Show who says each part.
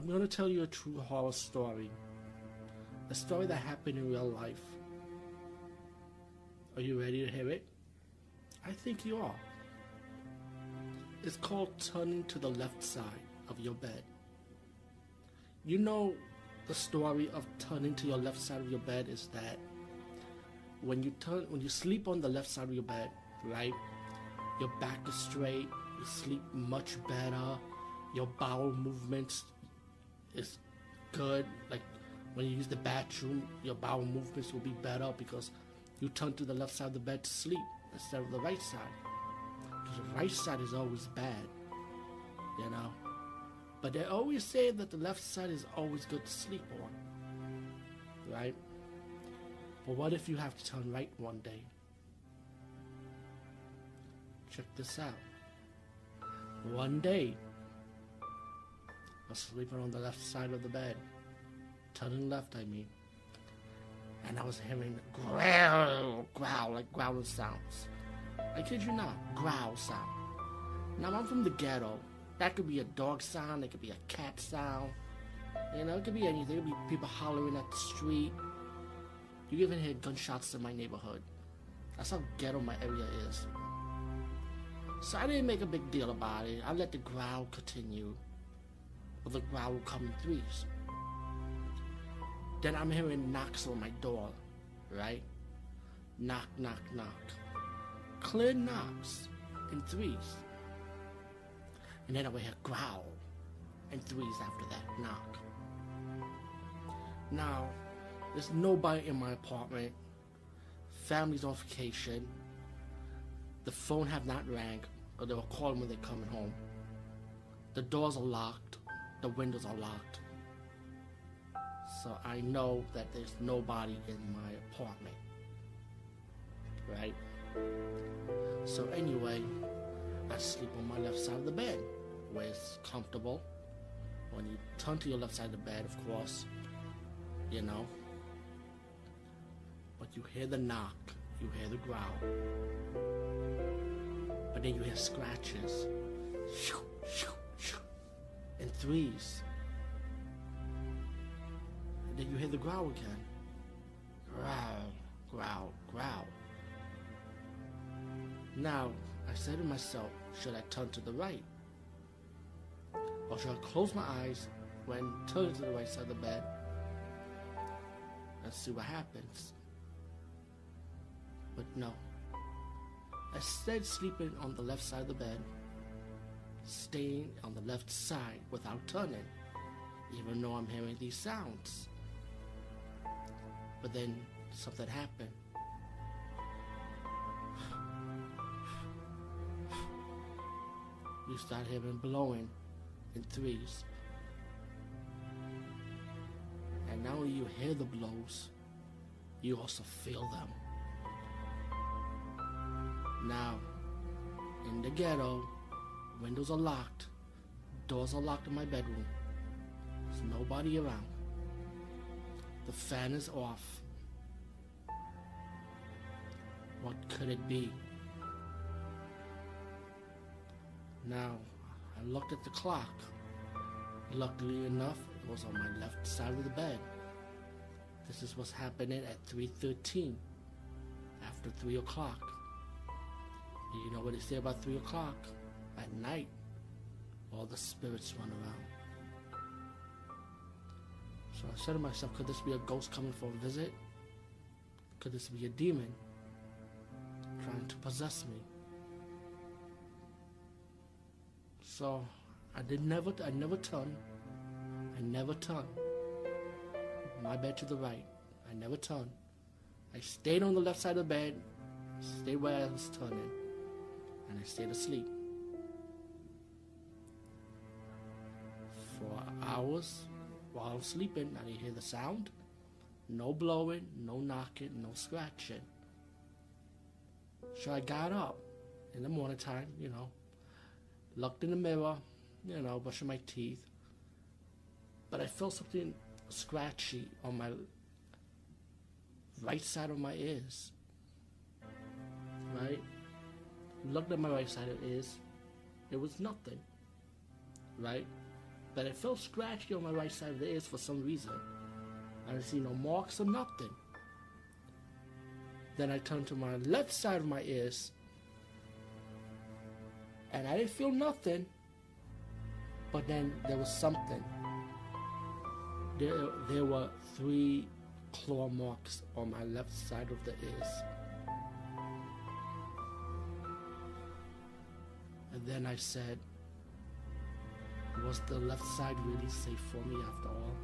Speaker 1: I'm going to tell you a true horror story. A story that happened in real life. Are you ready to hear it? I think you are. It's called turning to the left side of your bed. You know, the story of turning to your left side of your bed is that when you sleep on the left side of your bed, right? Your back is straight, you sleep much better, your bowel movements is good. Like when you use the bathroom, your bowel movements will be better because you turn to the left side of the bed to sleep instead of the right side. Because the right side is always bad, you know. But they always say that the left side is always good to sleep on, right? But what if you have to turn right one day? Check this out. One day, I was sleeping on the left side of the bed, turning left, I mean, and I was hearing growl, like growling sounds. I kid you not, growl sound. Now I'm from the ghetto. That could be a dog sound, it could be a cat sound, you know, it could be anything. It could be people hollering at the street. You even hear gunshots in my neighborhood. That's how ghetto my area is. So I didn't make a big deal about it. I let the growl continue. But the growl would come in threes. Then I'm hearing knocks on my door, right? Knock, knock, knock. Clear knocks in threes. And then I would hear growl in threes after that knock. Now, there's nobody in my apartment. Family's on vacation. The phone have not rang, or they were calling when they're coming home. The doors are locked. The windows are locked. So I know that there's nobody in my apartment. Right? So anyway, I sleep on my left side of the bed, where it's comfortable. When you turn to your left side of the bed, of course, you know. But you hear the knock, you hear the growl. But then you hear scratches. In threes. And then you hear the growl again. Growl, growl, growl. Now, I said to myself, should I turn to the right? Or should I close my eyes when turning to the right side of the bed and see what happens? But no. I stayed sleeping on the left side of the bed, staying on the left side without turning, even though I'm hearing these sounds. But then something happened. You start hearing blowing in threes. And now when you hear the blows, you also feel them. Now, in the ghetto, windows are locked, doors are locked in my bedroom. There's nobody around. The fan is off. What could it be? Now, I looked at the clock. Luckily enough, it was on my left side of the bed. This is what's happening at 3:13, after 3 o'clock. You know what they say about 3 o'clock? At night, all the spirits run around. So I said to myself, could this be a ghost coming for a visit? Could this be a demon trying to possess me? So I never turned. I never turned. My bed to the right. I never turned. I stayed on the left side of the bed, stayed where I was turning, and I stayed asleep. For hours while I was sleeping, I didn't hear the sound. No blowing, no knocking, no scratching. So I got up in the morning time, you know, looked in the mirror, you know, brushing my teeth. But I felt something scratchy on my right side of my ears. Right? Looked at my right side of the ears. It was nothing. Right? but it felt scratchy on my right side of the ears for some reason. I didn't see no marks or nothing. Then I turned to my left side of my ears, and I didn't feel nothing, but then there was something. There were 3 claw marks on my left side of the ears. And then I said, was the left side really safe for me after all?